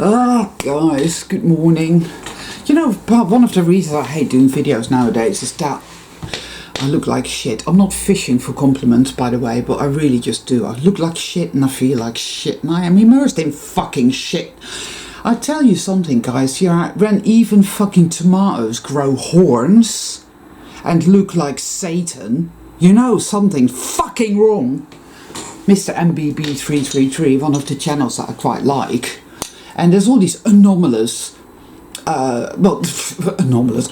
Oh, guys, good morning. You know, one of the reasons I hate doing videos nowadays is that I look like shit. I'm not fishing for compliments, by the way, but I really just do. I look like shit and I feel like shit and I am immersed in fucking shit. I tell you something, guys, when even fucking tomatoes grow horns and look like Satan, you know something fucking wrong. Mr. MBB333, one of the channels that I quite like, and there's all these anomalous, anomalous.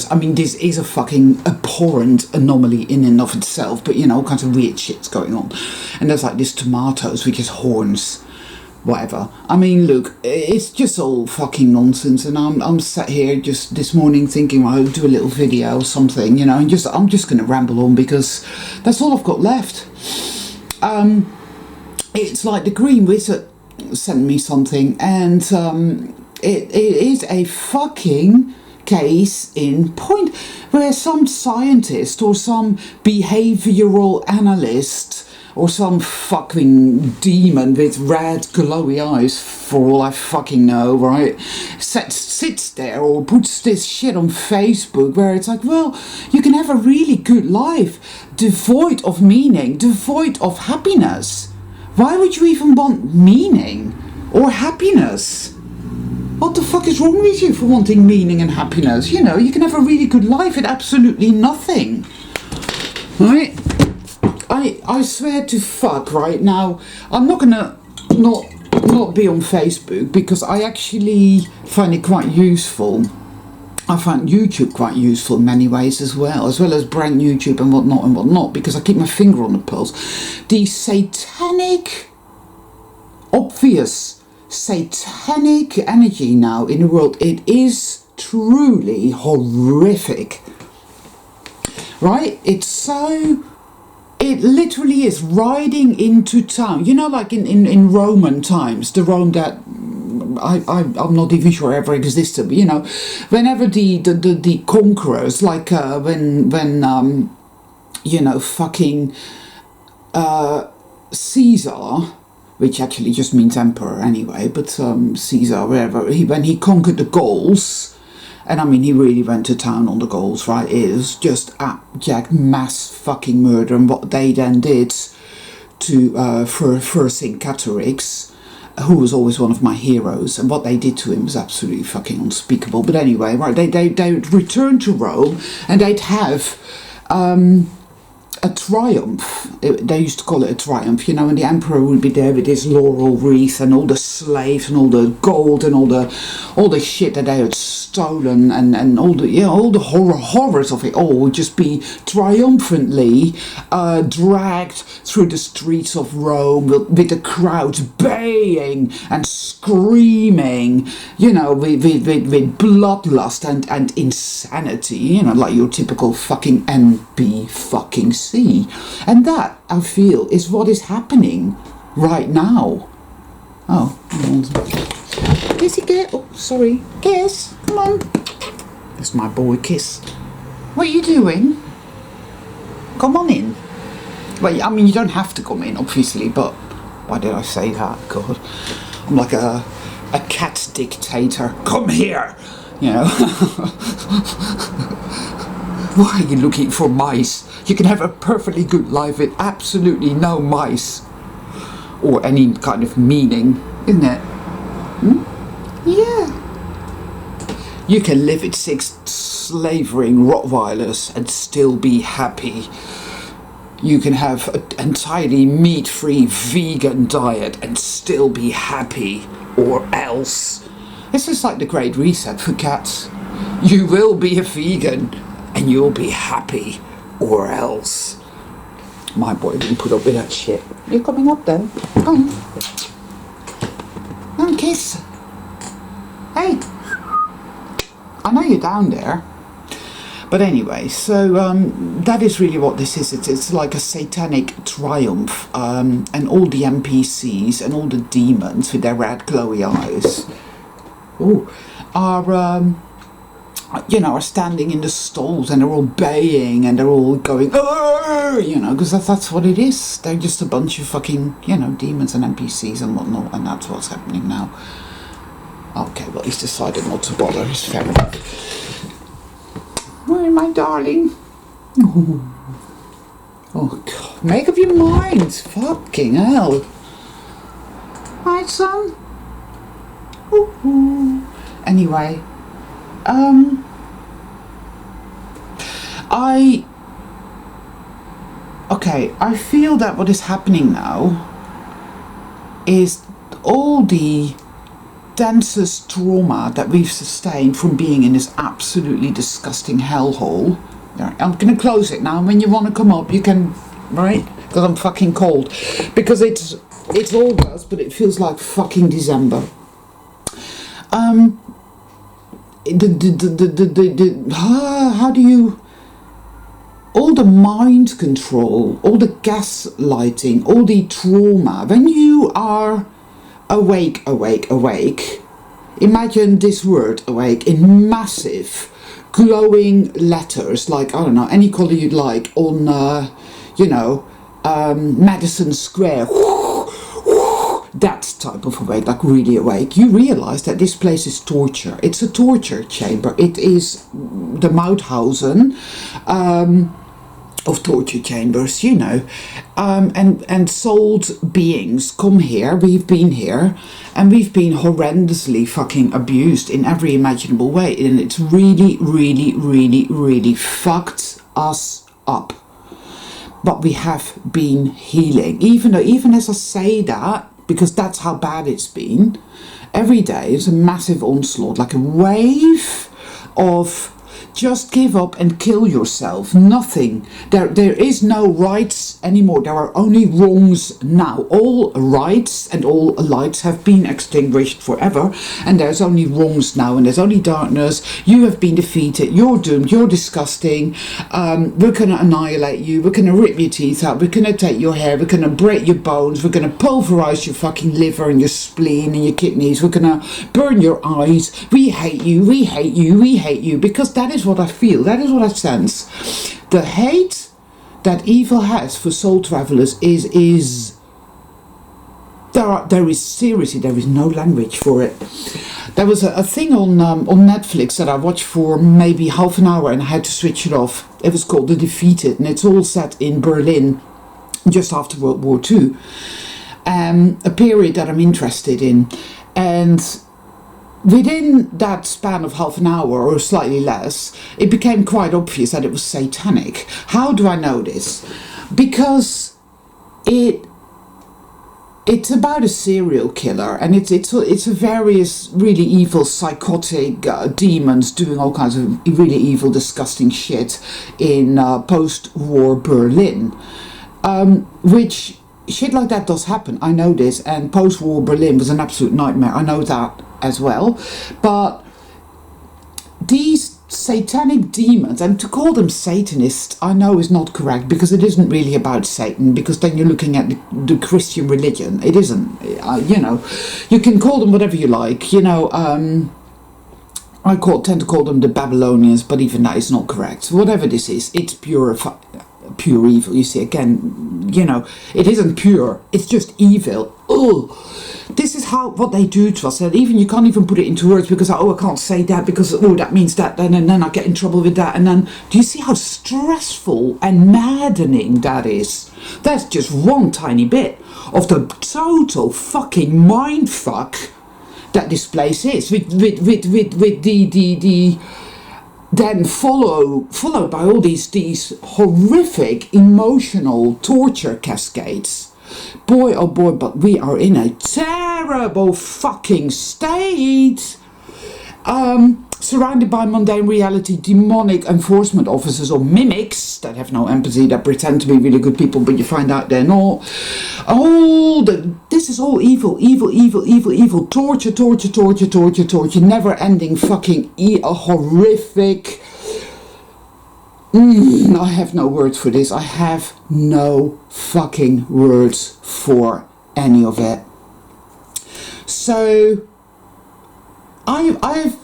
I mean, this is a fucking abhorrent anomaly in and of itself, but you know, all kinds of weird shit's going on. And there's like this tomatoes, which is horns, whatever. I mean, look, it's just all fucking nonsense, and I'm sat here just this morning thinking, well, I'll do a little video or something, you know, and I'm just going to ramble on because that's all I've got left. It's like the Green Wizard sent me something, and it is a fucking case in point where some scientist or some behavioral analyst or some fucking demon with red glowy eyes, for all I fucking know, right, sits there or puts this shit on Facebook where it's like, well, you can have a really good life devoid of meaning, devoid of happiness. Why would you even want meaning or happiness? What the fuck is wrong with you for wanting meaning and happiness? You know, you can have a really good life with absolutely nothing. Right? I swear to fuck right now, I'm not gonna not be on Facebook because I actually find it quite useful. I find YouTube quite useful in many ways as well as brand YouTube and whatnot, because I keep my finger on the pulse. The satanic, obvious satanic energy now in the world, it is truly horrific. Right? It literally is riding into town. You know, like in Roman times, the Rome that I'm not even sure ever existed, but you know, whenever the conquerors, like when you know, fucking Caesar, which actually just means emperor anyway, but Caesar, whatever, when he conquered the Gauls, and I mean, he really went to town on the Gauls, right? It was just abject mass fucking murder, and what they then did to Vercingetorix, who was always one of my heroes, and what they did to him was absolutely fucking unspeakable. But anyway, right, they'd return to Rome, and they'd have a triumph. They used to call it a triumph, you know, and the emperor would be there with his laurel wreath and all the slaves and all the gold and all the shit that they had stolen, and all the, you know, all the horrors of it all would just be triumphantly dragged through the streets of Rome with the crowds baying and screaming, you know, with bloodlust and insanity, you know, like your typical fucking NB fucking C. And that, I feel, is what is happening right now. Oh, Kissy, get. Oh, sorry. Kiss, come on. That's my boy, Kiss. What are you doing? Come on in. Well, I mean, you don't have to come in, obviously, but why did I say that? God, I'm like a cat dictator. Come here, you know. Why are you looking for mice? You can have a perfectly good life with absolutely no mice or any kind of meaning, isn't it? Yeah. You can live with 6 slavering Rottweilers and still be happy. You can have an entirely meat-free vegan diet and still be happy, or else. This is like the Great Reset for cats. You will be a vegan and you'll be happy, or else. My boy didn't put up with that shit. You coming up then? Come on, Kiss. Hey, I know you're down there. But anyway, so that is really what this is. It's like a satanic triumph, and all the NPCs and all the demons with their red glowy eyes, are you know, are standing in the stalls, and they're all baying and they're all going, "Arr!" You know, because that's what it is. They're just a bunch of fucking, you know, demons and NPCs and whatnot, and that's what's happening now. Okay, well, he's decided not to bother his family. Where, my darling? Oh, God. Make up your mind. Fucking hell. Right, son? Anyway. I feel that what is happening now is all the densest trauma that we've sustained from being in this absolutely disgusting hellhole. I'm going to close it now. When you want to come up, you can, right? Because I'm fucking cold. Because it's August, but it feels like fucking December. How do you... all the mind control, all the gaslighting, all the trauma, when you are awake, imagine this word awake in massive glowing letters, like, I don't know, any colour you'd like, on, Madison Square, that type of awake, like really awake. You realise that this place is torture. It's a torture chamber. It is the Mauthausen of torture chambers, and souled beings come here. We've been here, and we've been horrendously fucking abused in every imaginable way, and it's really, really, really, really fucked us up. But we have been healing, even as I say that, because that's how bad it's been. Every day is a massive onslaught, like a wave of just give up and kill yourself. Nothing. There is no rights anymore. There are only wrongs now. All rights and all lights have been extinguished forever, and there's only wrongs now, and there's only darkness. You have been defeated. You're doomed. You're disgusting. We're gonna annihilate you. We're gonna rip your teeth out. We're gonna take your hair. We're gonna break your bones. We're gonna pulverize your fucking liver and your spleen and your kidneys. We're gonna burn your eyes. We hate you. We hate you. We hate you. Because that is what I feel, that is what I sense. The hate that evil has for soul travelers is there is seriously, there is no language for it. There was a thing on Netflix that I watched for maybe half an hour and I had to switch it off. It was called The Defeated, and it's all set in Berlin just after World War II, a period that I'm interested in. And within that span of half an hour or slightly less, it became quite obvious that it was satanic. How do I know this? Because it's about a serial killer, and it's a various really evil, psychotic demons doing all kinds of really evil, disgusting shit in post-war Berlin, which shit like that does happen. I know this, and post-war Berlin was an absolute nightmare. I know that as well. But these satanic demons, and to call them Satanists, I know is not correct, because it isn't really about Satan, because then you're looking at the Christian religion. It isn't. You can call them whatever you like. I tend to call them the Babylonians, but even that is not correct. Whatever this is, it's pure evil. You see, again, it isn't pure, it's just evil. Ugh. This is what they do to us, and even you can't even put it into words, because I can't say that, because that means that, and then I get in trouble with that, and then do you see how stressful and maddening that is? That's just one tiny bit of the total fucking mindfuck that this place is, with the then followed by all these horrific emotional torture cascades. Boy, oh boy, but we are in a terrible fucking state. Surrounded by mundane reality, demonic enforcement officers or mimics that have no empathy, that pretend to be really good people, but you find out they're not. This is all evil, torture, never ending fucking horrific. I have no words for this. I have no fucking words for any of it. So I've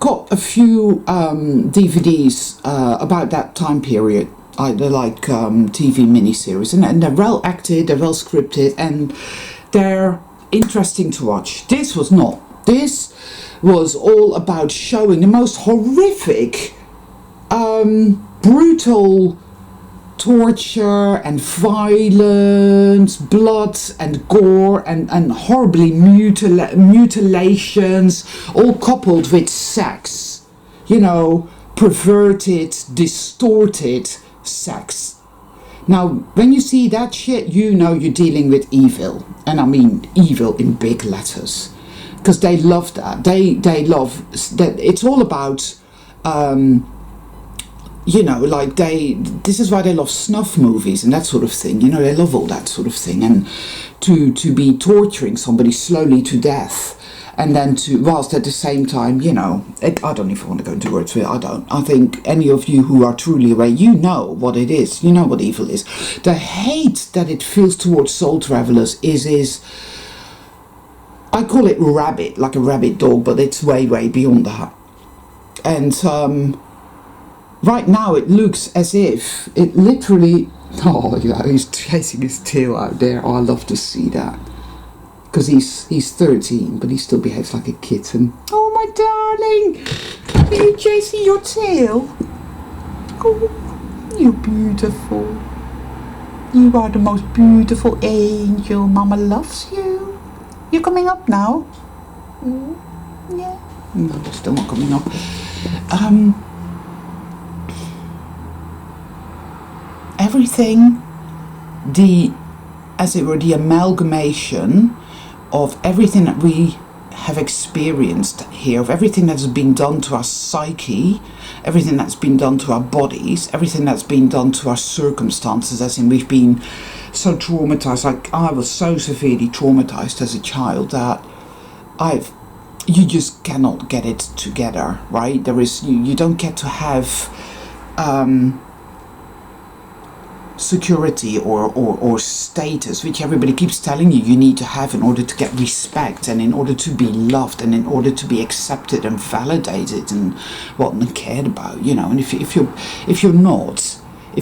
got a few DVDs about that time period. They're like TV miniseries, and they're well acted, they're well scripted, and they're interesting to watch. This was not. This was all about showing the most horrific, brutal torture and violence, blood and gore and horribly mutilations, all coupled with sex, you know, perverted, distorted sex. Now, when you see that shit, you know you're dealing with evil. And I mean evil in big letters. Because they love that. They love that. It's all about, you know, like this is why they love snuff movies and that sort of thing. You know, they love all that sort of thing. And to be torturing somebody slowly to death. And then whilst at the same time, you know, I don't even want to go into words with it, I don't. I think any of you who are truly aware, you know what it is. You know what evil is. The hate that it feels towards soul travelers is I call it rabid, like a rabid dog, but it's way, way beyond that. And right now it looks as if it literally, oh, yeah, he's chasing his tail out there. Oh, I love to see that. Because he's 13, but he still behaves like a kitten. Oh, my darling! Are you chasing your tail? Oh, you're beautiful. You are the most beautiful angel. Mama loves you. You're coming up now? Yeah. No, they're still not coming up. Everything, as it were, the amalgamation of everything that we have experienced here, of everything that's been done to our psyche, everything that's been done to our bodies, everything that's been done to our circumstances, as in we've been so traumatized. Like I was so severely traumatized as a child that you just cannot get it together, right? You don't get to have security or status, which everybody keeps telling you need to have in order to get respect and in order to be loved and in order to be accepted and validated and and cared about, you know. And if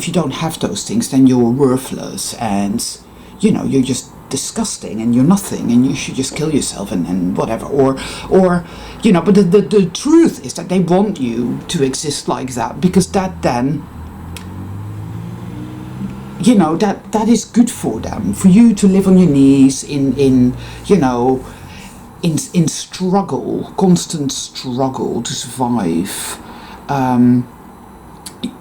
you don't have those things, then you're worthless and, you know, you're just disgusting and you're nothing and you should just kill yourself and whatever, or you know. But the truth is that they want you to exist like that, because that then, you know, that is good for them, for you to live on your knees in you know, in struggle, constant struggle to survive,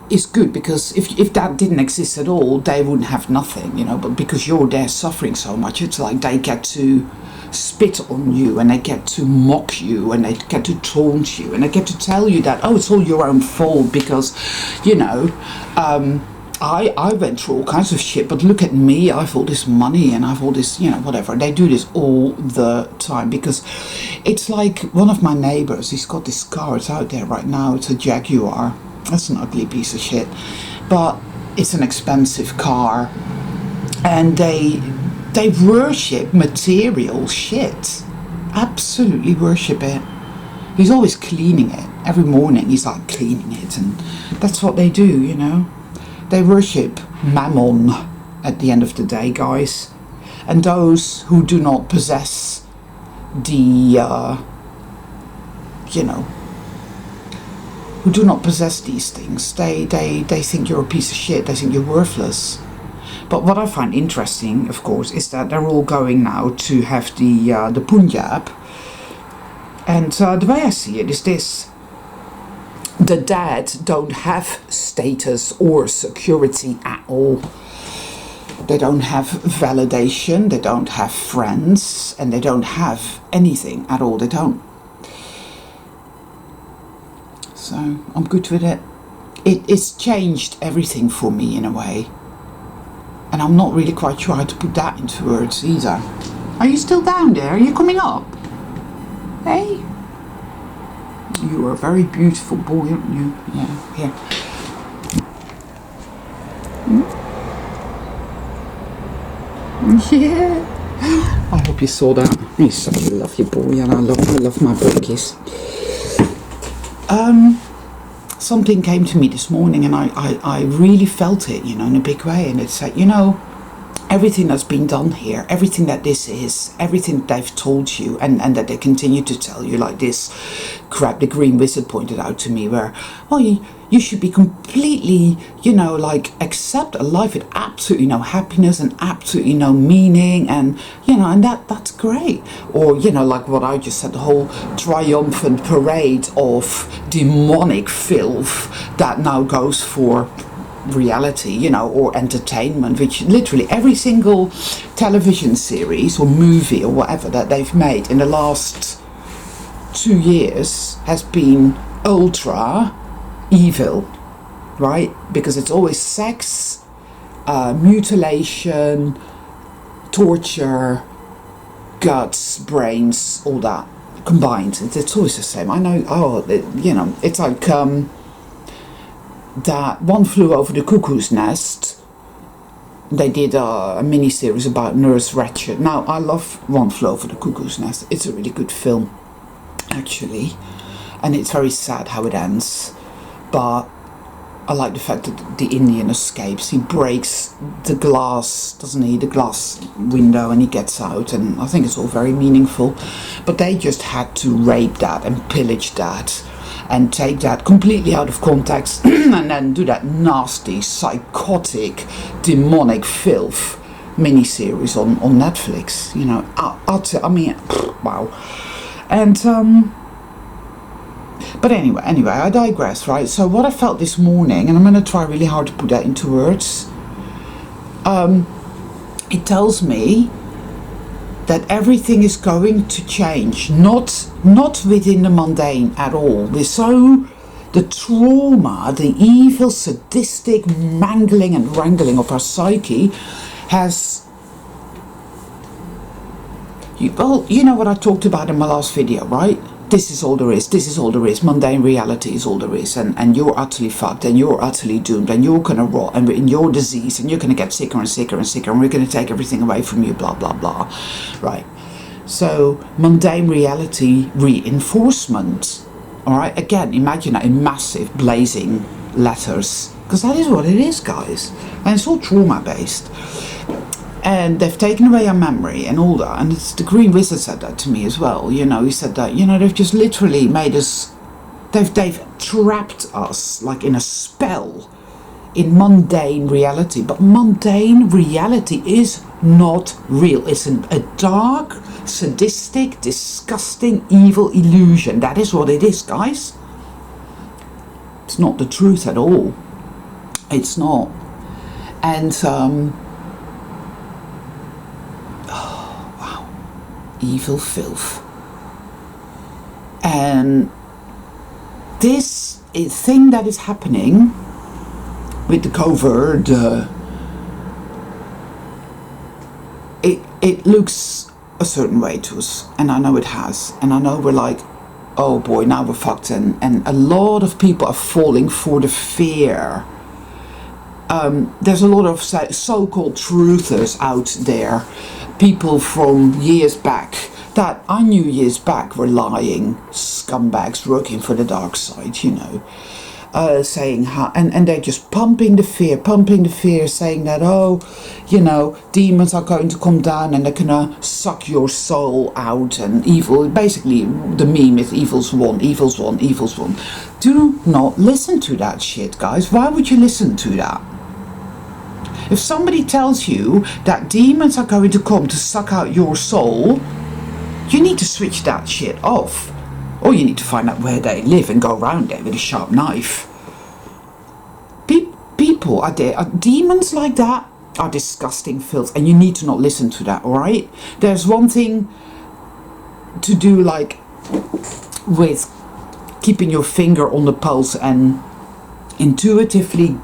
is good, because if that didn't exist at all, they wouldn't have nothing, you know. But because you're there suffering so much, it's like they get to spit on you and they get to mock you and they get to taunt you and they get to tell you that, oh, it's all your own fault because, you know, I went through all kinds of shit, but look at me, I've all this money and I've all this, you know, whatever. They do this all the time, because it's like one of my neighbours, he's got this car, it's out there right now, it's a Jaguar. That's an ugly piece of shit, but it's an expensive car, and they worship material shit, absolutely worship it. He's always cleaning it, every morning he's like cleaning it, and that's what they do, you know. They worship mammon at the end of the day, guys. And those who do not possess the, you know, who do not possess these things, they think you're a piece of shit, they think you're worthless. But what I find interesting, of course, is that they're all going now to have the Punjab. And the way I see it is this. The dead don't have status or security at all. They don't have validation, they don't have friends, and they don't have anything at all. They don't. So I'm good with it. It's changed everything for me in a way. And I'm not really quite sure how to put that into words either. Are you still down there? Are you coming up? Hey? You are a very beautiful boy, aren't you? Yeah, here. Yeah. I hope you saw that. He's such a lovely boy, and I love my brickies. Something came to me this morning, and I really felt it, you know, in a big way. And it's like, you know, everything that's been done here, everything that this is, everything that they've told you, and that they continue to tell you, like this crap the Green Wizard pointed out to me, where, well, you should be completely, like, accept a life with absolutely no happiness and absolutely no meaning, and, and that's great. Or, like what I just said, the whole triumphant parade of demonic filth that now goes for reality, or entertainment, which literally every single television series or movie or whatever that they've made in the last 2 years has been ultra evil, right? Because it's always sex, mutilation, torture, guts, brains, all that combined. It's always the same. I know. It's like that One Flew Over the Cuckoo's Nest. They did a mini-series about Nurse Ratched. Now, I love One Flew Over the Cuckoo's Nest. It's a really good film, actually. And it's very sad how it ends. But I like the fact that the Indian escapes. He breaks the glass, doesn't he? The glass window, and he gets out. And I think it's all very meaningful. But they just had to rape that and pillage that, and take that completely out of context and then do that nasty, psychotic, demonic filth miniseries on Netflix. Wow. And but anyway, I digress, right? So what I felt this morning, and I'm going to try really hard to put that into words, it tells me that everything is going to change, not within the mundane at all. The trauma, the evil, sadistic mangling and wrangling of our psyche has... you know what I talked about in my last video, right? This is all there is. This is all there is. Mundane reality is all there is. And you're utterly fucked, and you're utterly doomed, and you're going to rot, and in your disease, and you're going to get sicker and sicker and sicker, and we're going to take everything away from you, blah, blah, blah. Right. So, mundane reality reinforcement. All right. Again, imagine that in massive blazing letters, because that is what it is, guys. And it's all trauma-based. And they've taken away our memory and all that. And it's the Green Wizard said that to me as well. He said that, they've just literally made us... They've trapped us, like in a spell, in mundane reality. But mundane reality is not real. It's a dark, sadistic, disgusting, evil illusion. That is what it is, guys. It's not the truth at all. It's not. And... evil filth. And this thing that is happening with the covert, it looks a certain way to us, and I know it has, and I know we're like, oh boy, now we're fucked, and a lot of people are falling for the fear. There's a lot of so-called truthers out there, people from years back that I knew years back were lying scumbags working for the dark side, saying how, and they're just pumping the fear, saying that, demons are going to come down and they're gonna suck your soul out, and evil, basically the meme is evil's won. Do not listen to that shit, guys. Why would you listen to that? If somebody tells you that demons are going to come to suck out your soul, you need to switch that shit off. Or you need to find out where they live and go around there with a sharp knife. People are there. Demons like that are disgusting filth, and you need to not listen to that, alright? There's one thing to do, like, with keeping your finger on the pulse and intuitively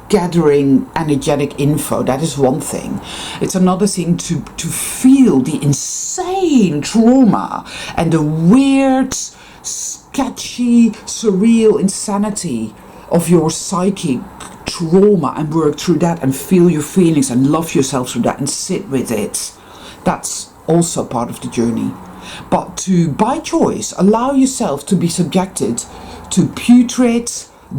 gathering energetic info. That is one thing. It's another thing to feel the insane trauma and the weird, sketchy, surreal insanity of your psychic trauma, and work through that and feel your feelings and love yourself through that and sit with it. That's also part of the journey. But to, by choice, allow yourself to be subjected to putrid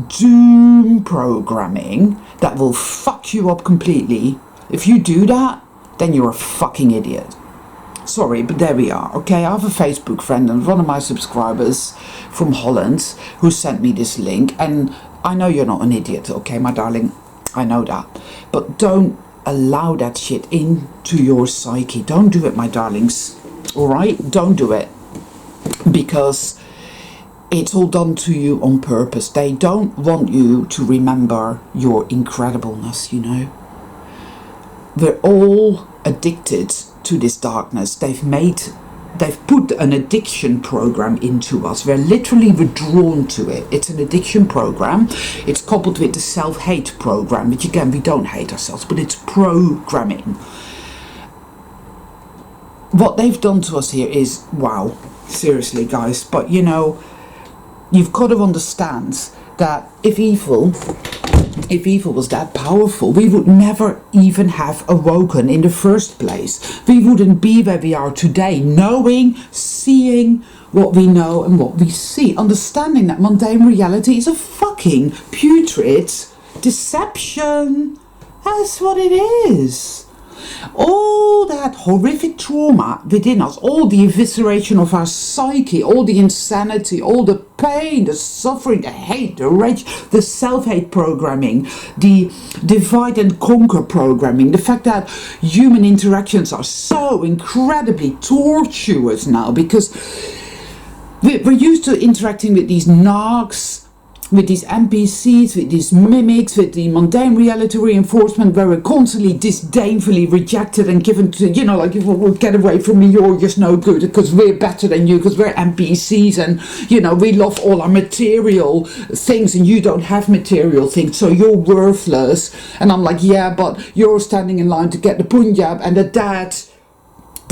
doom programming that will fuck you up completely, If you do that, then you're a fucking idiot. Sorry, but there we are. Okay, I have a Facebook friend and one of my subscribers from Holland who sent me this link, and I know you're not an idiot, okay, my darling, I know that, but don't allow that shit into your psyche. Don't do it, my darlings. All right, don't do it, because it's all done to you on purpose. They don't want you to remember your incredibleness, you know. We're all addicted to this darkness. They've put an addiction program into us. We're literally withdrawn to it. It's an addiction program. It's coupled with the self-hate program, which again, we don't hate ourselves, but it's programming. What they've done to us here is, wow, seriously, guys. But you know, you've got to understand that if evil was that powerful, we would never even have awoken in the first place. We wouldn't be where we are today, knowing, seeing what we know and what we see, understanding that mundane reality is a fucking putrid deception. That's what it is. All that horrific trauma within us, all the evisceration of our psyche, all the insanity, all the pain, the suffering, the hate, the rage, the self-hate programming, the divide and conquer programming, the fact that human interactions are so incredibly tortuous now because we're used to interacting with these narcs, with these NPCs, with these mimics, with the mundane reality reinforcement, where we're constantly disdainfully rejected and given to, you know, like, well, get away from me, you're just no good, because we're better than you, because we're NPCs, and, you know, we love all our material things, and you don't have material things, so you're worthless. And I'm like, yeah, but you're standing in line to get the Punjab, and the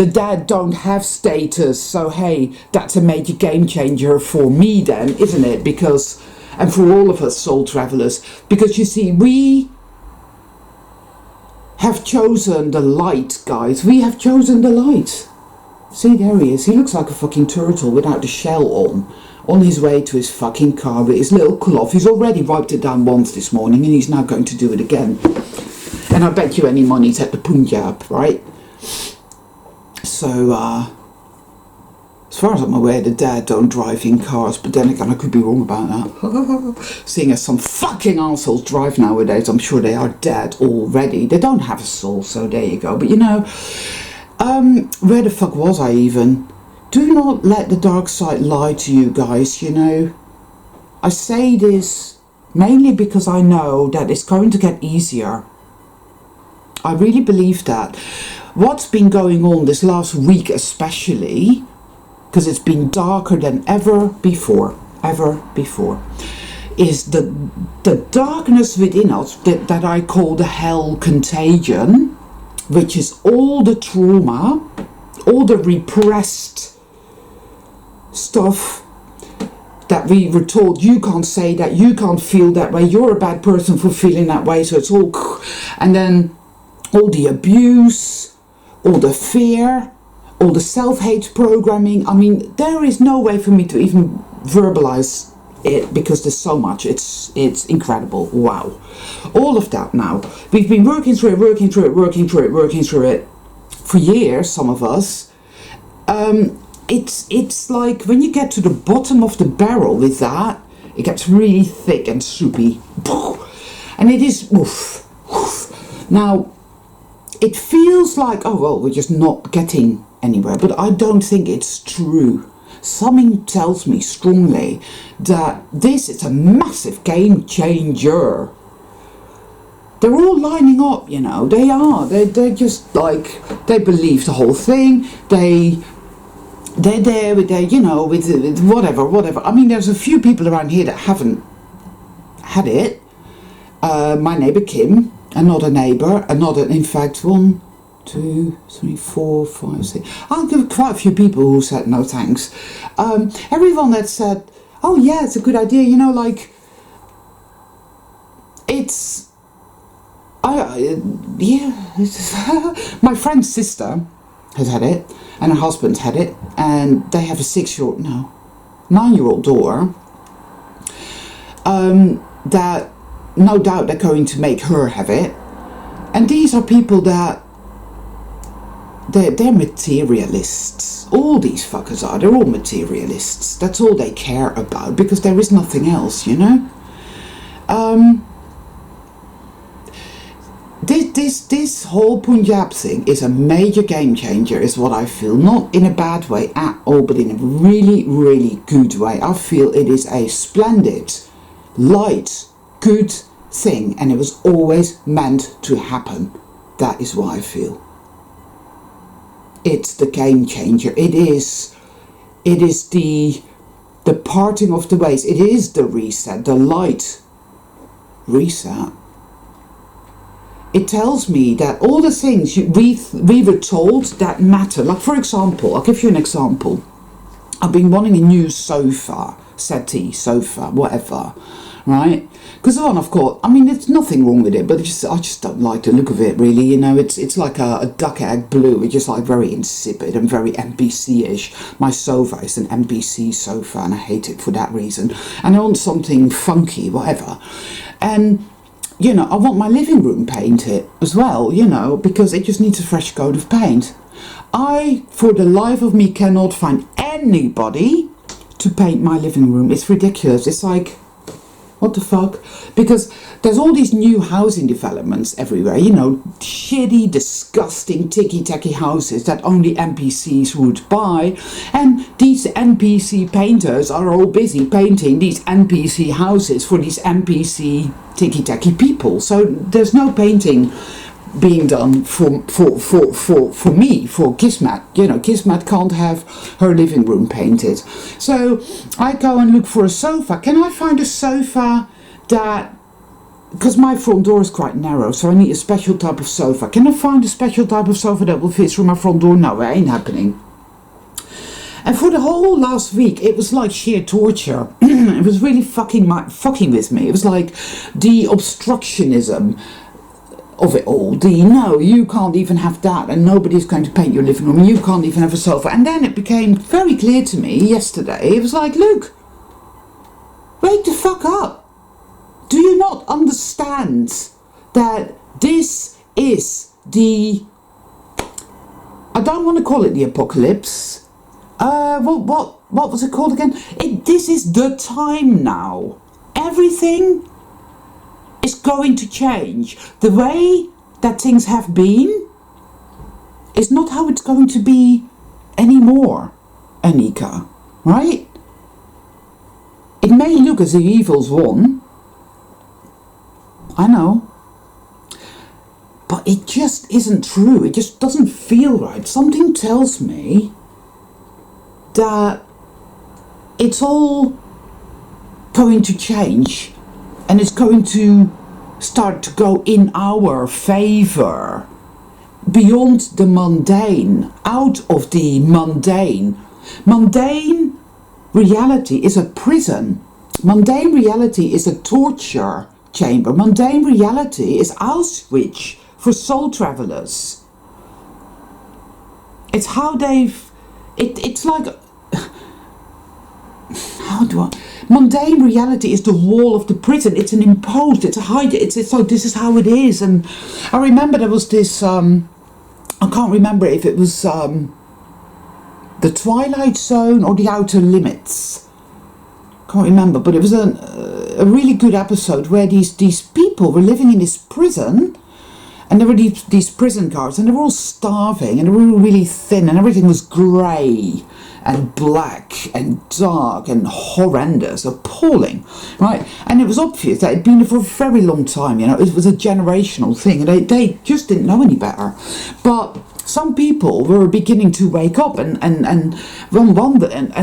dad don't have status, so hey, that's a major game changer for me then, isn't it? Because... and for all of us soul travelers, because you see, we have chosen the light, guys. We have chosen the light. See, there he is. He looks like a fucking turtle without the shell on his way to his fucking car with his little cloth. He's already wiped it down once this morning, and he's now going to do it again. And I bet you any money it's at the Punjab, right? So, as far as I'm aware, the dad don't drive in cars, but then again, I could be wrong about that. Seeing as some fucking arseholes drive nowadays, I'm sure they are dead already. They don't have a soul, so there you go. But you know, where the fuck was I even? Do not let the dark side lie to you guys, you know. I say this mainly because I know that it's going to get easier. I really believe that. What's been going on this last week especially, because it's been darker than ever before, is the darkness within us that I call the hell contagion, which is all the trauma, all the repressed stuff that we were told, you can't say that, you can't feel that way, you're a bad person for feeling that way, so it's all, and then all the abuse, all the fear, all the self-hate programming. I mean, there is no way for me to even verbalize it because there's so much. It's incredible. Wow. All of that now. We've been working through it for years, some of us. It's like when you get to the bottom of the barrel with that, it gets really thick and soupy. And it is, oof. Now, it feels like, oh, well, we're just not getting anywhere, but I don't think it's true. Something tells me strongly that this is a massive game changer. They're all lining up, you know. They are. They're just like, they believe the whole thing. They're there with their, you know, with whatever. I mean, there's a few people around here that haven't had it. My neighbour Kim, another neighbour, in fact, 1, 2, 3, 4, 5, 6. I'll give quite a few people who said no thanks. Everyone that said, oh yeah, it's a good idea, you know, like, it's, my friend's sister has had it, and her husband's had it, and they have a 9-year-old daughter, that no doubt they're going to make her have it. And these are people that they're materialists. All these fuckers are. They're all materialists. That's all they care about, because there is nothing else, you know. This whole Punjab thing is a major game changer, is what I feel. Not in a bad way at all, but in a really, really good way. I feel it is a splendid, light, good thing, and it was always meant to happen. That is what I feel. It's the game changer. It is the parting of the ways. It is the reset, the light reset. It tells me that all the things we were told that matter, like for example, I'll give you an example. I've been wanting a new sofa, settee, sofa, whatever, right? Because the one I've got, I mean, there's nothing wrong with it, but I just don't like the look of it, really. You know, it's like a duck egg blue. It's just like very insipid and very NPC-ish. My sofa is an NPC sofa, and I hate it for that reason. And I want something funky, whatever. And you know, I want my living room painted as well, you know, because it just needs a fresh coat of paint. I, for the life of me, cannot find anybody to paint my living room. It's ridiculous. It's like, what the fuck? Because there's all these new housing developments everywhere, you know, shitty, disgusting, ticky-tacky houses that only NPCs would buy. And these NPC painters are all busy painting these NPC houses for these NPC ticky-tacky people. So there's no painting being done for me, for Kismet. You know, Kismet can't have her living room painted. So I go and look for a sofa. Can I find a sofa that, because my front door is quite narrow, so I need a special type of sofa. Can I find a special type of sofa that will fit through my front door? No, it ain't happening. And for the whole last week, it was like sheer torture. It was really fucking with me. It was like the obstructionism of it all. No, you can't even have that, and nobody's going to paint your living room, and you can't even have a sofa. And then it became very clear to me yesterday. It was like, look, wake the fuck up. Do you not understand that this is the, I don't want to call it the apocalypse. What was it called again? This is the time now. Everything is going to change. The way that things have been is not how it's going to be anymore, Anika, right? It may look as if evil's won, I know, but it just isn't true. It just doesn't feel right. Something tells me that it's all going to change, and it's going to start to go in our favor, beyond the mundane, out of the mundane. Mundane reality is a prison. Mundane reality is a torture chamber. Mundane reality is Auschwitz for soul travelers. It's how they've, it's like, how do I, mundane reality is the wall of the prison. It's an imposed, it's a hide, it's like, this is how it is. And I remember there was this, I can't remember if it was the Twilight Zone or the Outer Limits. Can't remember, but it was a really good episode where these people were living in this prison, and there were these prison guards, and they were all starving, and they were all really thin, and everything was grey and black and dark and horrendous, appalling, right? And it was obvious that it had been there for a very long time, you know, it was a generational thing, and they just didn't know any better. But some people were beginning to wake up and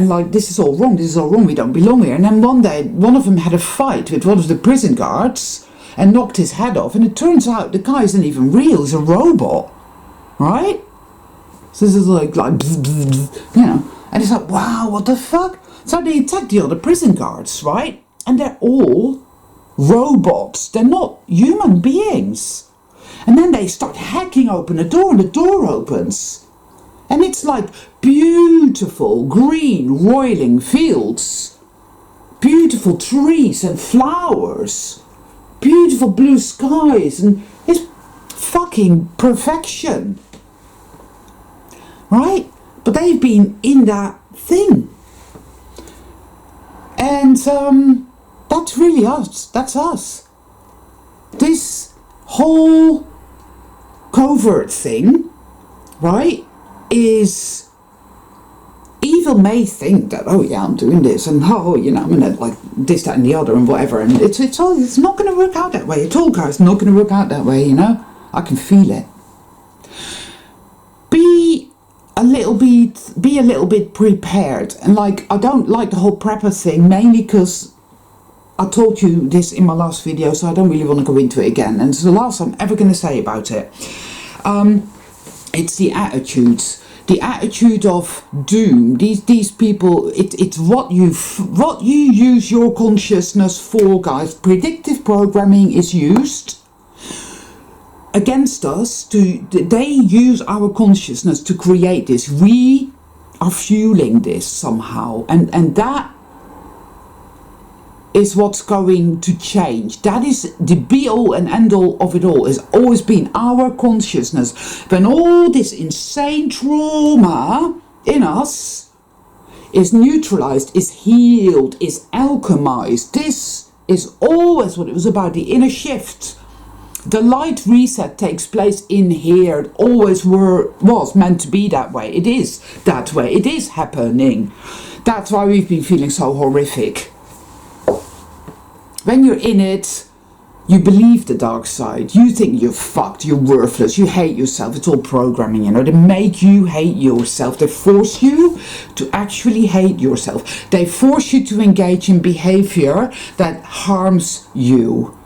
like, this is all wrong, we don't belong here. And then one day, one of them had a fight with one of the prison guards and knocked his head off, and it turns out the guy isn't even real, he's a robot, right? So this is like bzz, bzz, bzz, you know, and it's like, wow, what the fuck? So they attacked the other prison guards, right? And they're all robots, they're not human beings. And then they start hacking open a door, and the door opens. And it's like beautiful green roiling fields, beautiful trees and flowers, beautiful blue skies, and it's fucking perfection. Right? But they've been in that thing. And that's really us. That's us. This whole covert thing, right, is evil may think that, oh yeah, I'm doing this, and oh, you know, I'm gonna like this, that and the other and whatever, and it's not gonna work out that way at all, guys. Not gonna work out that way, you know. I can feel it. Be a little bit prepared. And like, I don't like the whole prepper thing, mainly because I told you this in my last video, so I don't really want to go into it again, and it's the last I'm ever going to say about it. It's the attitudes, the attitude of doom. These people, it's what you use your consciousness for, guys. Predictive programming is used against us. They use our consciousness to create this. We are fueling this somehow, and that is what's going to change. That is the be-all and end-all of it all. Has always been our consciousness. When all this insane trauma in us is neutralized, is healed, is alchemized, this is always what it was about, the inner shift. The light reset takes place in here. It always was meant to be that way. It is that way. It is happening. That's why we've been feeling so horrific. When you're in it, you believe the dark side. You think you're fucked, you're worthless, you hate yourself. It's all programming, you know. They make you hate yourself. They force you to actually hate yourself. They force you to engage in behavior that harms you.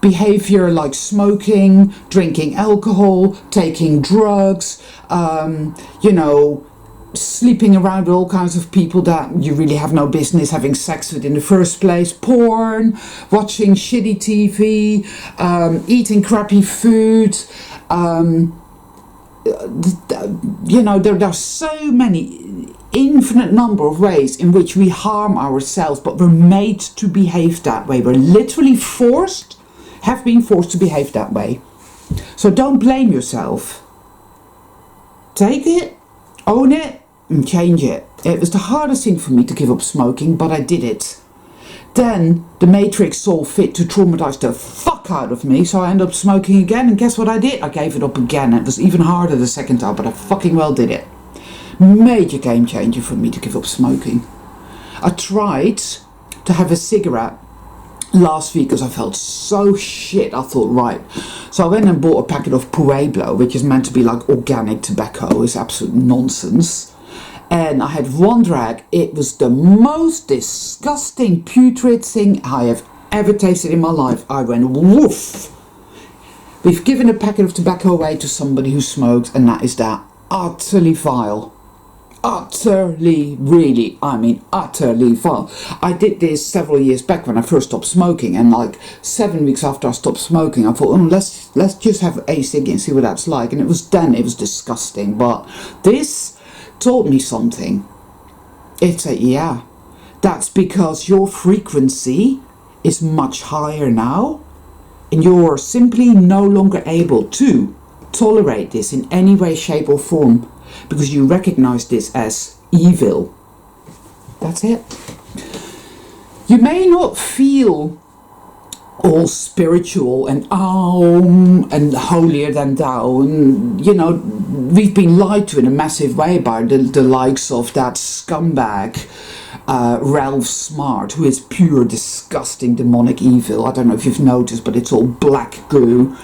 Behavior like smoking, drinking alcohol, taking drugs, you know, sleeping around with all kinds of people that you really have no business having sex with in the first place, porn, watching shitty TV, eating crappy food, you know, there are so many, infinite number of ways in which we harm ourselves, but we're made to behave that way. We're literally have been forced to behave that way. So don't blame yourself. Take it, own it, and change it. It was the hardest thing for me to give up smoking, but I did it. Then the Matrix saw fit to traumatize the fuck out of me, so I ended up smoking again, and guess what I did? I gave it up again. It was even harder the second time, but I fucking well did it. Major game changer for me to give up smoking. I tried to have a cigarette last week because I felt so shit. I thought, right, so I went and bought a packet of Pueblo, which is meant to be like organic tobacco. It's absolute nonsense. And I had one drag. It was the most disgusting, putrid thing I have ever tasted in my life. I went, woof. We've given a packet of tobacco away to somebody who smokes, and that is that. Utterly vile. Utterly, really, I mean utterly vile. I did this several years back when I first stopped smoking, and like 7 weeks after I stopped smoking, I thought, let's just have a cig and see what that's like. And it was disgusting, but this taught me something. It's yeah, that's because your frequency is much higher now, and you're simply no longer able to tolerate this in any way, shape or form, because you recognize this as evil. That's it. You may not feel all spiritual and and holier than thou, and you know, we've been lied to in a massive way by the likes of that scumbag Ralph Smart, who is pure disgusting demonic evil. I don't know if you've noticed, but it's all black goo.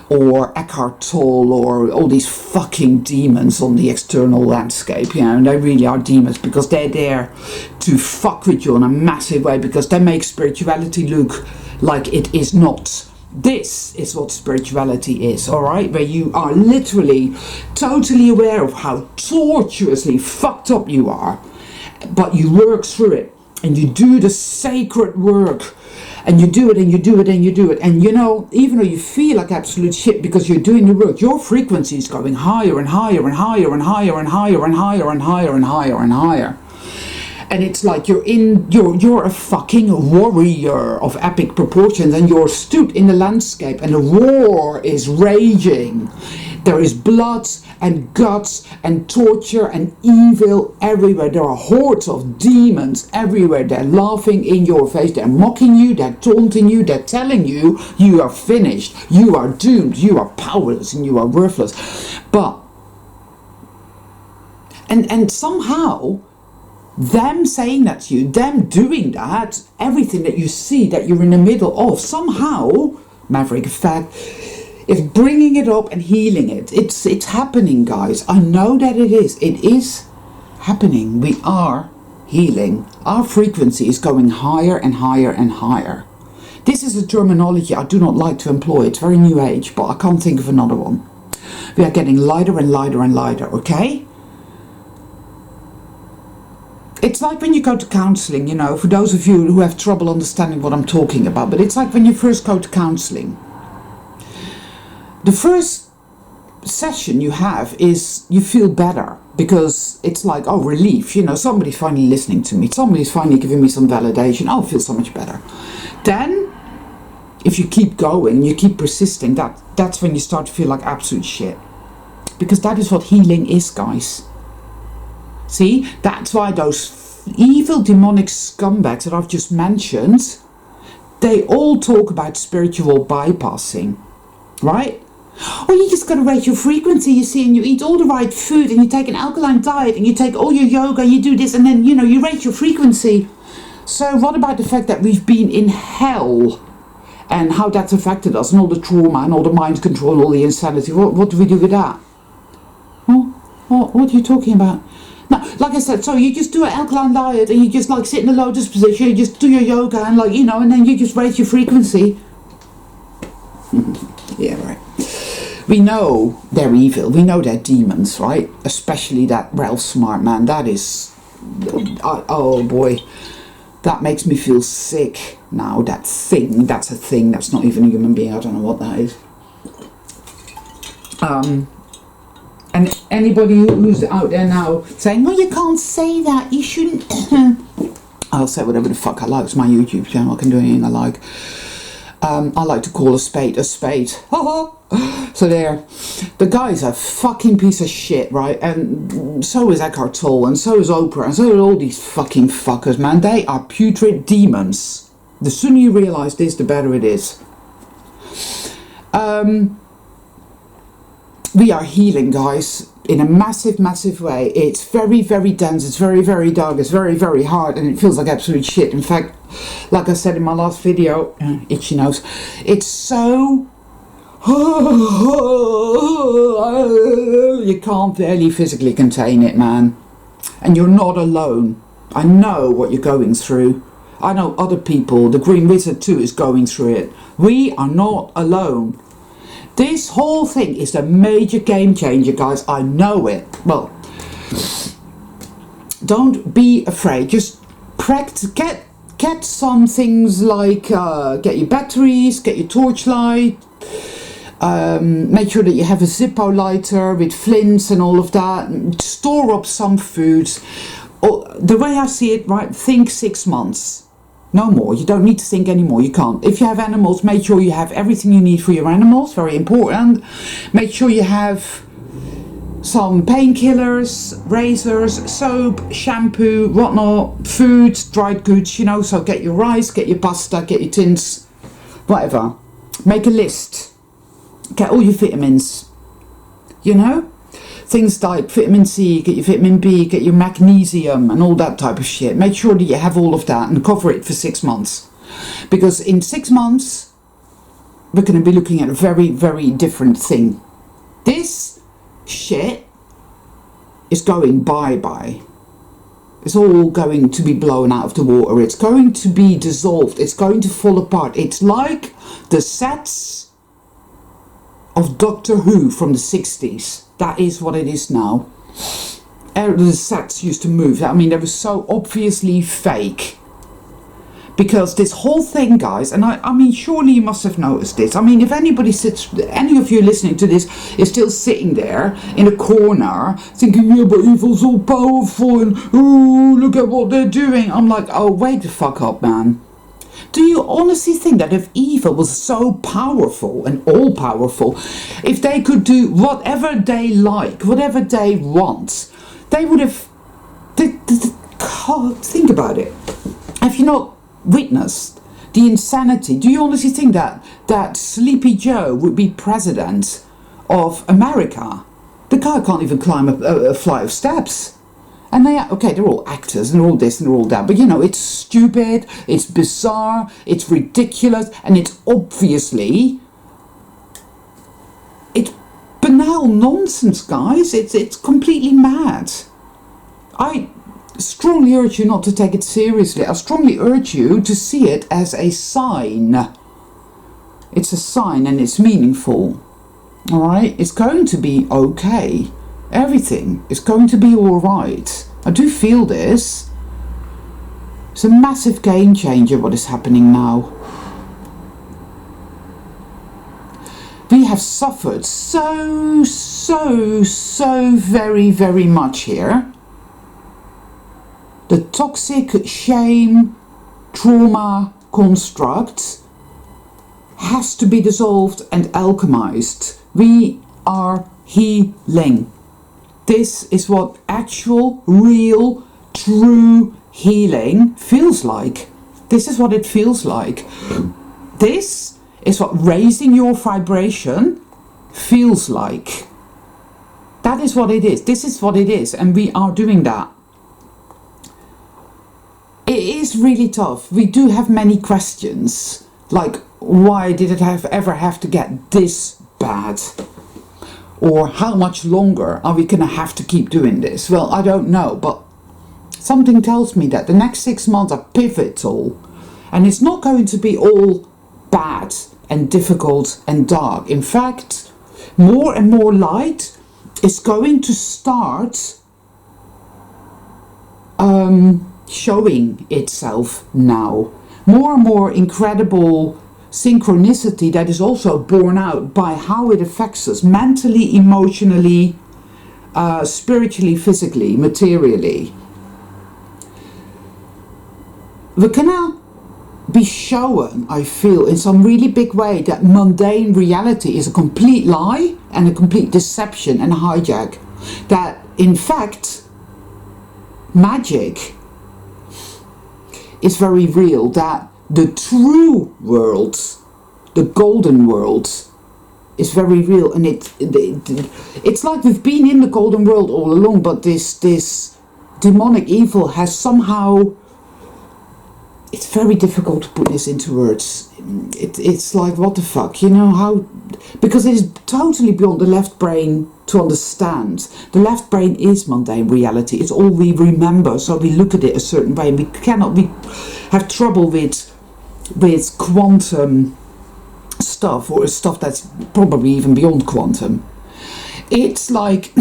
Or Eckhart Tolle, or all these fucking demons on the external landscape, you know, and they really are demons because they're there to fuck with you in a massive way, because they make spirituality look like it is not. This is what spirituality is, alright? Where you are literally totally aware of how tortuously fucked up you are, but you work through it, and you do the sacred work. And you do it, and you do it, and you do it. And you know, even though you feel like absolute shit because you're doing the work, your frequency is going higher and higher and higher and higher and higher and higher and higher and higher and higher. And it's like you're a fucking warrior of epic proportions, and you're stood in the landscape and the war is raging. There is blood and guts and torture and evil everywhere. There are hordes of demons everywhere. They're laughing in your face. They're mocking you. They're taunting you. They're telling you you are finished. You are doomed. You are powerless and you are worthless. But, and somehow, them saying that to you, them doing that, everything that you see that you're in the middle of, somehow, Maverick Effect, is bringing it up and healing it. It's happening, guys. I know that it is. It is happening. We are healing. Our frequency is going higher and higher and higher. This is a terminology I do not like to employ. It's very new age, but I can't think of another one. We are getting lighter and lighter and lighter, okay? It's like when you go to counselling, you know, for those of you who have trouble understanding what I'm talking about, but it's like when you first go to counselling. The first session you have is you feel better because it's like, oh, relief, you know, somebody's finally listening to me, somebody's finally giving me some validation, I'll feel so much better. Then, if you keep going, you keep persisting, that's when you start to feel like absolute shit. Because that is what healing is, guys. See, that's why those evil demonic scumbags that I've just mentioned, they all talk about spiritual bypassing, right? Oh, you just got to raise your frequency, you see, and you eat all the right food, and you take an alkaline diet, and you take all your yoga, you do this, and then, you know, you raise your frequency. So what about the fact that we've been in hell, and how that's affected us, and all the trauma, and all the mind control, all the insanity? What do we do with that? Huh? What are you talking about? No, like I said, so you just do an alkaline diet, and you just, like, sit in the lotus position, you just do your yoga, and, like, you know, and then you just raise your frequency. Yeah, right. We know they're evil. We know they're demons, right? Especially that Ralph Smart, man. That is... oh, boy. That makes me feel sick now. That thing. That's a thing. That's not even a human being. I don't know what that is. And anybody who's out there now saying, oh, you can't say that. You shouldn't... I'll say whatever the fuck I like. It's my YouTube channel. I can do anything I like. I like to call a spade a spade. So there, the guy's a fucking piece of shit, right? And so is Eckhart Tolle, and so is Oprah, and so are all these fucking fuckers, man. They are putrid demons. The sooner you realise this, the better it is. We are healing, guys, in a massive, massive way. It's very, very dense. It's very, very dark. It's very, very hard, and it feels like absolute shit. In fact, like I said in my last video, itchy nose, it's so... you can't barely physically contain it, man. And you're not alone. I know what you're going through. I know other people. The Green Wizard too is going through it. We are not alone. This whole thing is a major game changer, guys. I know it. Well, don't be afraid. Just practice. Get some things like get your batteries, get your torchlight. Make sure that you have a Zippo lighter with flints and all of that. Store up some foods. The way I see it, right, think 6 months. No more. You don't need to think anymore. You can't. If you have animals, make sure you have everything you need for your animals. Very important. Make sure you have some painkillers, razors, soap, shampoo, whatnot, food, dried goods, you know. So get your rice, get your pasta, get your tins, whatever. Make a list. Get all your vitamins, you know, things like vitamin C, get your vitamin B, get your magnesium and all that type of shit. Make sure that you have all of that and cover it for 6 months, because in 6 months we're going to be looking at a very, very different thing. This shit is going bye-bye. It's all going to be blown out of the water. It's going to be dissolved. It's going to fall apart. It's like the sets of Doctor Who from the 60s. That is what it is now. The sets used to move. I mean, they were so obviously fake. Because this whole thing, guys, and I mean, surely you must have noticed this. I mean, if any of you listening to this is still sitting there in a corner thinking, yeah, but evil's all powerful and, oh, look at what they're doing. I'm like, oh, wake the fuck up, man. Do you honestly think that if evil was so powerful and all powerful, if they could do whatever they like, whatever they want, they would have... God, think about it. Have you not witnessed the insanity? Do you honestly think that Sleepy Joe would be president of America? The guy can't even climb a flight of steps. And they're all actors and they're all this and they're all that. But, you know, it's stupid, it's bizarre, it's ridiculous, and it's obviously... It's banal nonsense, guys. It's completely mad. I strongly urge you not to take it seriously. I strongly urge you to see it as a sign. It's a sign and it's meaningful. Alright? It's going to be okay. Everything is going to be alright. I do feel this. It's a massive game changer what is happening now. We have suffered so very, very much here. The toxic shame, trauma construct has to be dissolved and alchemized. We are healing. This is what actual, real, true healing feels like. This is what it feels like. This is what raising your vibration feels like. That is what it is. This is what it is. And we are doing that. It is really tough. We do have many questions. Like, why did it ever have to get this bad? Or how much longer are we going to have to keep doing this? Well, I don't know, but something tells me that the next 6 months are pivotal. And it's not going to be all bad and difficult and dark. In fact, more and more light is going to start showing itself now. More and more incredible synchronicity that is also borne out by how it affects us mentally, emotionally, spiritually, physically, materially. We can now be shown, I feel, in some really big way that mundane reality is a complete lie and a complete deception and hijack. That, in fact, magic is very real. That the true world, the golden world, is very real, and it's like we've been in the golden world all along, but this demonic evil has somehow... It's very difficult to put this into words. It's like, what the fuck, you know, how... Because it is totally beyond the left brain to understand. The left brain is mundane reality. It's all we remember, so we look at it a certain way. We have trouble with quantum stuff, or stuff that's probably even beyond quantum. It's like,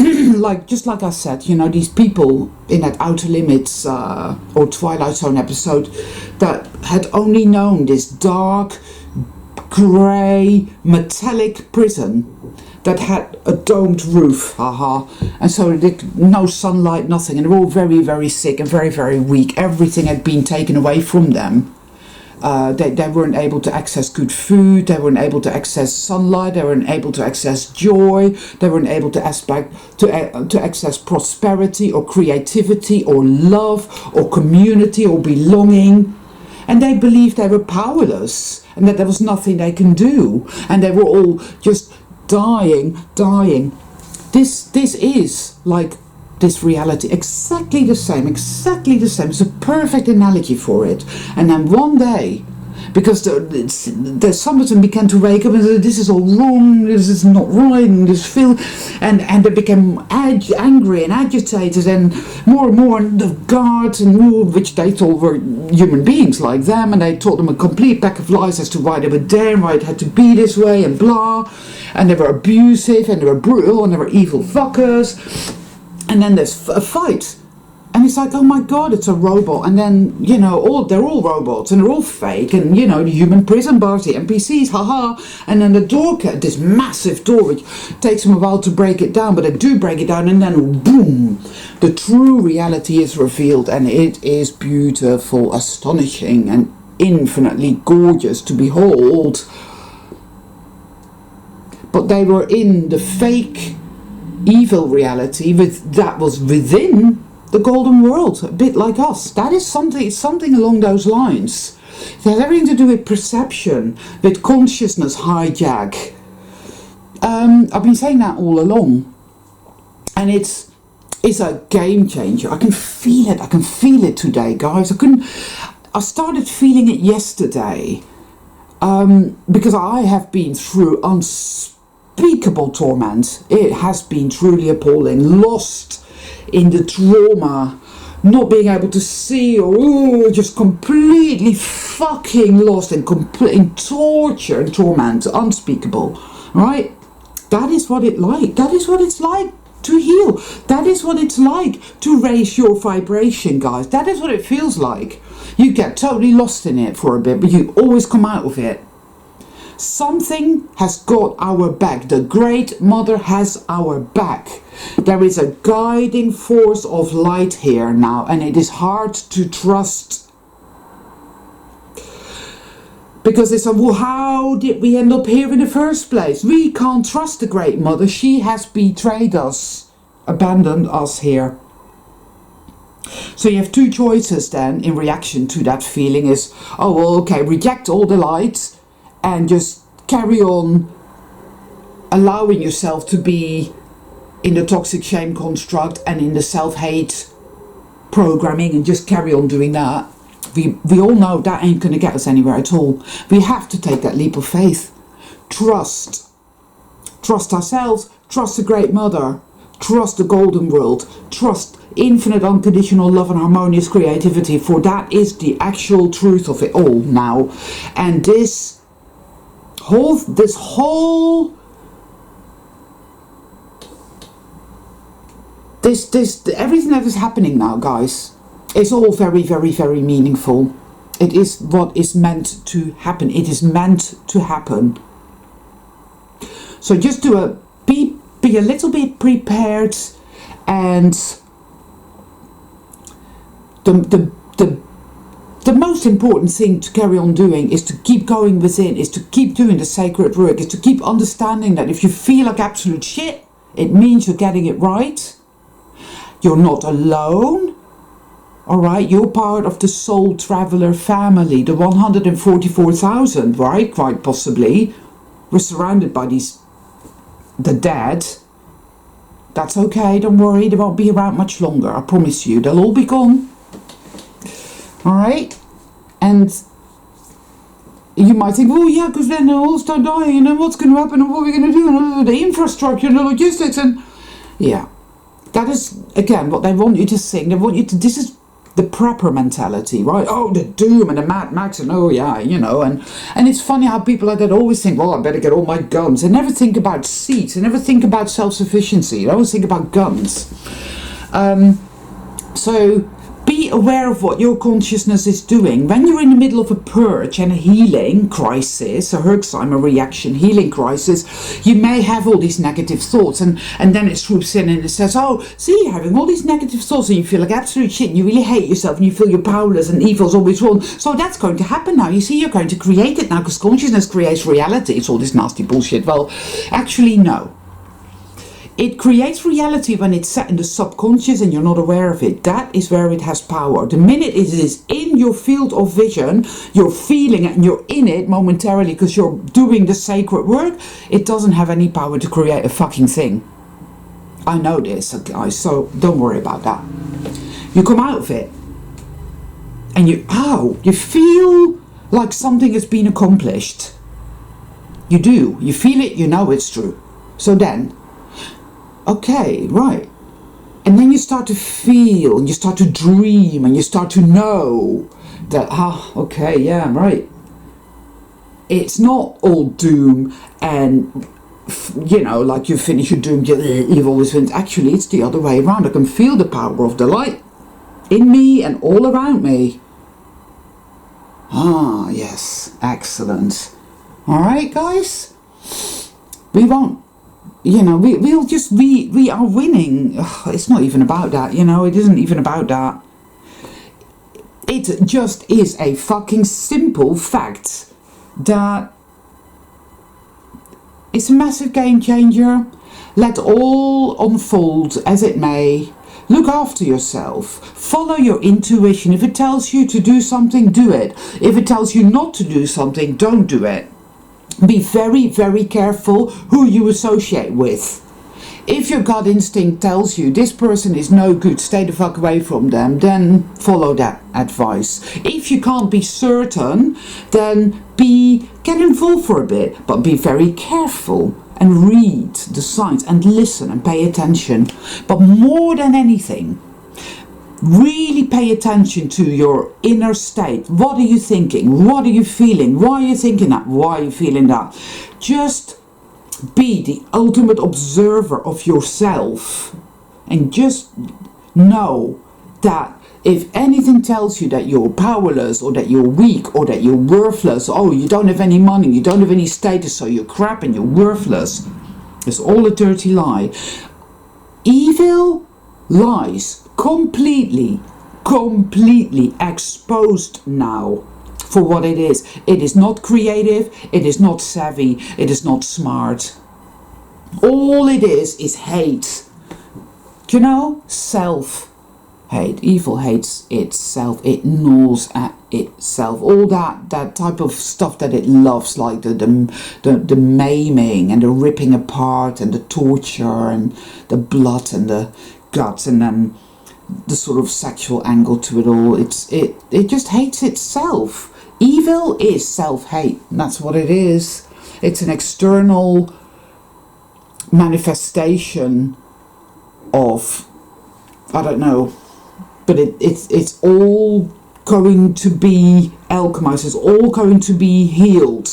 just like I said, you know, these people in that Outer Limits or Twilight Zone episode that had only known this dark, grey, metallic prison that had a domed roof, and so no sunlight, nothing, and they're all very, very sick and very, very weak. Everything had been taken away from them. They weren't able to access good food, they weren't able to access sunlight, they weren't able to access joy, they weren't able to access prosperity or creativity or love or community or belonging. And they believed they were powerless and that there was nothing they can do. And they were all just dying. This is like this reality, exactly the same. It's a perfect analogy for it. And then one day, because some of them began to wake up and say, this is all wrong, this is not right, and and they became angry and agitated, and more the guards and more, which they thought were human beings like them, and they told them a complete pack of lies as to why they were there and why it had to be this way and blah, and they were abusive and they were brutal and they were evil fuckers. And then there's a fight And it's like, oh my God, it's a robot. And then, you know, they're all robots and they're all fake. And, you know, the human prison bars, the NPCs, haha. And then the door, this massive door, which takes them a while to break it down. But they do break it down, and then boom, the true reality is revealed. And it is beautiful, astonishing, and infinitely gorgeous to behold. But they were in the fake evil reality that was within the golden world, a bit like us. That is something along those lines. It has everything to do with perception, with consciousness hijack. I've been saying that all along, and it's a game changer. I can feel it. I can feel it today, guys. I started feeling it yesterday, because I have been through unspeakable torment. It has been truly appalling. Lost in the trauma, not being able to see, or just completely fucking lost in torture and torment, unspeakable, right? That is what it's like. That is what it's like to heal. That is what it's like to raise your vibration, guys. That is what it feels like. You get totally lost in it for a bit, but you always come out of it. Something has got our back. The Great Mother has our back. There is a guiding force of light here now, and it is hard to trust. Because it's like, well, how did we end up here in the first place? We can't trust the Great Mother. She has betrayed us, abandoned us here. So you have two choices then in reaction to that feeling is, oh, well, okay, reject all the light and just carry on allowing yourself to be in the toxic shame construct and in the self-hate programming, and just carry on doing that. We all know that ain't going to get us anywhere at all. We have to take that leap of faith. Trust ourselves, trust the Great Mother, trust the golden world, trust infinite unconditional love and harmonious creativity, for that is the actual truth of it all now. And this whole everything that is happening now, guys, is all very, very, very meaningful. It is what is meant to happen. It is meant to happen. So just be a little bit prepared, and the most important thing to carry on doing is to keep going within, is to keep doing the sacred work, is to keep understanding that if you feel like absolute shit, it means you're getting it right. You're not alone. Alright, you're part of the soul traveler family, the 144,000, right? Quite possibly. We're surrounded by the dead. That's okay, don't worry, they won't be around much longer, I promise you. They'll all be gone. Alright? And you might think, oh yeah, because then they'll all start dying, and then what's going to happen, and what are we going to do, and the infrastructure, and the logistics, and yeah. That is, again, what they want you to think. They want you to, this is the prepper mentality, right? Oh, the doom and the Mad Max, and oh yeah, you know, and it's funny how people like that always think, well, I better get all my guns. They never think about seats. They never think about self-sufficiency. They always think about guns. So be aware of what your consciousness is doing. When you're in the middle of a purge and a healing crisis, a Herxheimer reaction healing crisis, you may have all these negative thoughts, and then it swoops in and it says, oh, see, you're having all these negative thoughts and you feel like absolute shit and you really hate yourself and you feel you're powerless and evil's always wrong. So that's going to happen now. You see, you're going to create it now because consciousness creates reality. It's all this nasty bullshit. Well, actually, no. It creates reality when it's set in the subconscious and you're not aware of it. That is where it has power. The minute it is in your field of vision, you're feeling it and you're in it momentarily because you're doing the sacred work, it doesn't have any power to create a fucking thing. I know this, guys, so don't worry about that. You come out of it and you feel like something has been accomplished. You do. You feel it, you know it's true. So then, okay, right. And then you start to feel, and you start to dream, and you start to know that, okay, yeah, right. It's not all doom and, you know, like you finish your doom, you've always been. Actually, it's the other way around. I can feel the power of the light. in me and all around me. Ah, yes, excellent. All right, guys, we won't, you know, we'll just, we are winning. Ugh, it's not even about that, you know, it isn't even about that. It just is a fucking simple fact that it's a massive game changer. Let all unfold as it may. Look after yourself. Follow your intuition. If it tells you to do something, do it. If it tells you not to do something, don't do it. Be very, very careful who you associate with. If your gut instinct tells you this person is no good, stay the fuck away from them, then follow that advice. If you can't be certain, then get involved for a bit, but be very careful and read the signs and listen and pay attention. But more than anything, really pay attention to your inner state. What are you thinking? What are you feeling? Why are you thinking that? Why are you feeling that? Just be the ultimate observer of yourself, and just know that if anything tells you that you're powerless, or that you're weak, or that you're worthless, oh, you don't have any money, you don't have any status, so you're crap and you're worthless, it's all a dirty lie. Evil lies completely exposed now for what it is. It is not creative, it is not savvy, it is not smart. All it is hate. Do you know? Self-hate. Evil hates itself. It gnaws at itself. All that type of stuff that it loves, like the maiming and the ripping apart and the torture and the blood and the guts, and then the sort of sexual angle to it all. It just hates itself. Evil is self-hate. That's what it is. It's an external manifestation of, I don't know, but it's all going to be alchemized. It's all going to be healed.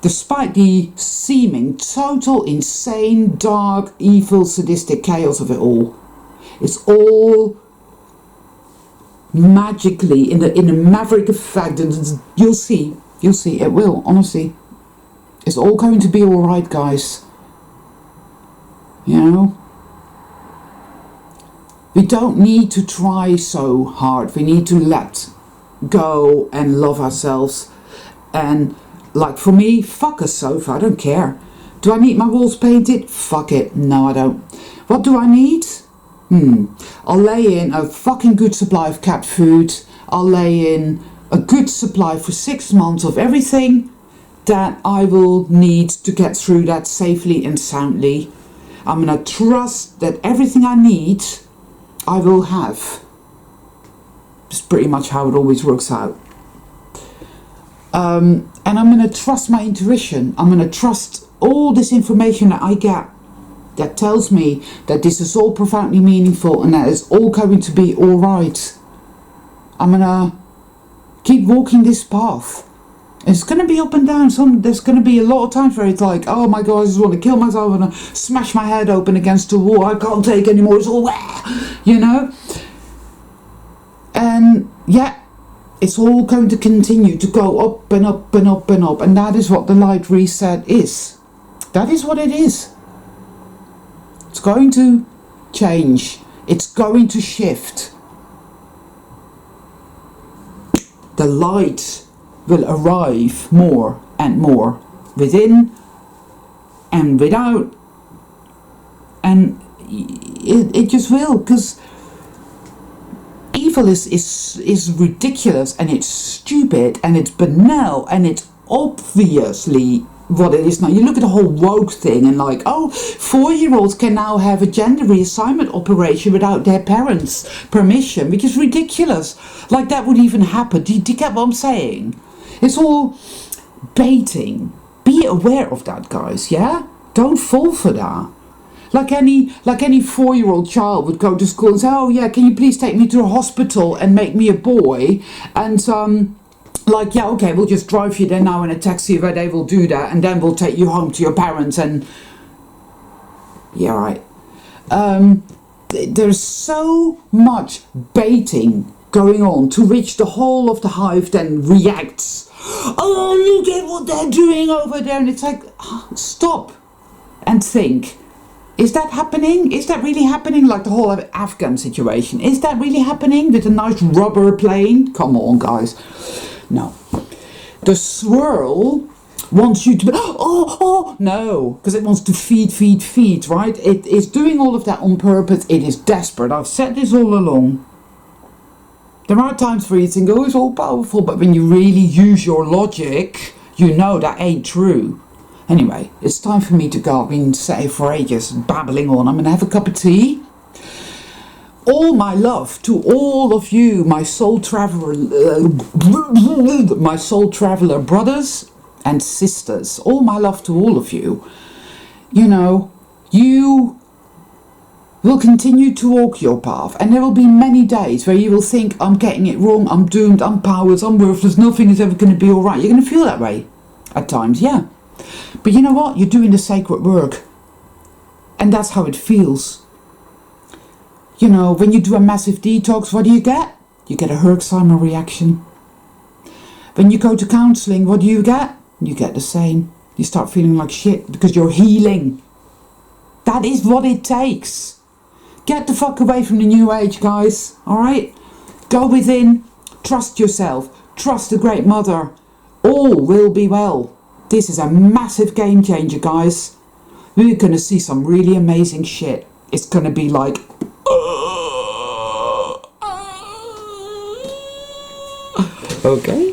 Despite the seeming total, insane, dark, evil, sadistic chaos of it all. It's all magically in a maverick effect, and you'll see it will, honestly. It's all going to be alright, guys. You know, we don't need to try so hard. We need to let go and love ourselves. And like for me, fuck a sofa, I don't care. Do I need my walls painted? Fuck it, no I don't. What do I need? I'll lay in a fucking good supply of cat food. I'll lay in a good supply for 6 months of everything that I will need to get through that safely and soundly. I'm gonna trust that everything I need, I will have. It's pretty much how it always works out. And I'm gonna trust my intuition. I'm gonna trust all this information that I get, that tells me that this is all profoundly meaningful and that it's all going to be all right. I'm gonna keep walking this path. It's gonna be up and down. There's gonna be a lot of times where it's like, oh my god, I just want to kill myself and smash my head open against the wall. I can't take anymore. It's all, you know. And yeah, it's all going to continue to go up and up and up and up, and that is what the light reset is. That is what it is. It's going to change. It's going to shift. The light will arrive more and more within and without, and it just will, because evil is ridiculous, and it's stupid, and it's banal, and it's obviously what it is now. You look at the whole woke thing and like, oh, 4-year-olds can now have a gender reassignment operation without their parents' permission, which is ridiculous. Like that would even happen. Do you get what I'm saying? It's all baiting. Be aware of that, guys, yeah? Don't fall for that. Like any 4-year-old child would go to school and say, oh yeah, can you please take me to a hospital and make me a boy? And like, yeah, okay, we'll just drive you there now in a taxi where they will do that, and then we'll take you home to your parents, and yeah, right. there's so much baiting going on to which the whole of the hive then reacts. Oh, look at what they're doing over there. And it's like, stop and think. Is that happening? Is that really happening? Like the whole Afghan situation. Is that really happening with a nice rubber plane? Come on, guys. No. The swirl wants you to... no. Because it wants to feed, right? It is doing all of that on purpose. It is desperate. I've said this all along. There are times where you think, oh, it's all powerful. But when you really use your logic, you know that ain't true. Anyway, it's time for me to go. I've been sitting for ages, babbling on. I'm going to have a cup of tea. All my love to all of you, my soul traveler brothers and sisters. All my love to all of you. You know, you will continue to walk your path, and there will be many days where you will think, I'm getting it wrong, I'm doomed, I'm powerless, I'm worthless, nothing is ever going to be alright. You're going to feel that way at times, yeah. But you know what? You're doing the sacred work. And that's how it feels. You know, when you do a massive detox, what do you get? You get a Herxheimer reaction. When you go to counselling, what do you get? You get the same. You start feeling like shit because you're healing. That is what it takes. Get the fuck away from the new age, guys. Alright? Go within. Trust yourself. Trust the Great Mother. All will be well. This is a massive game changer, guys. We're going to see some really amazing shit. It's going to be like... Okay.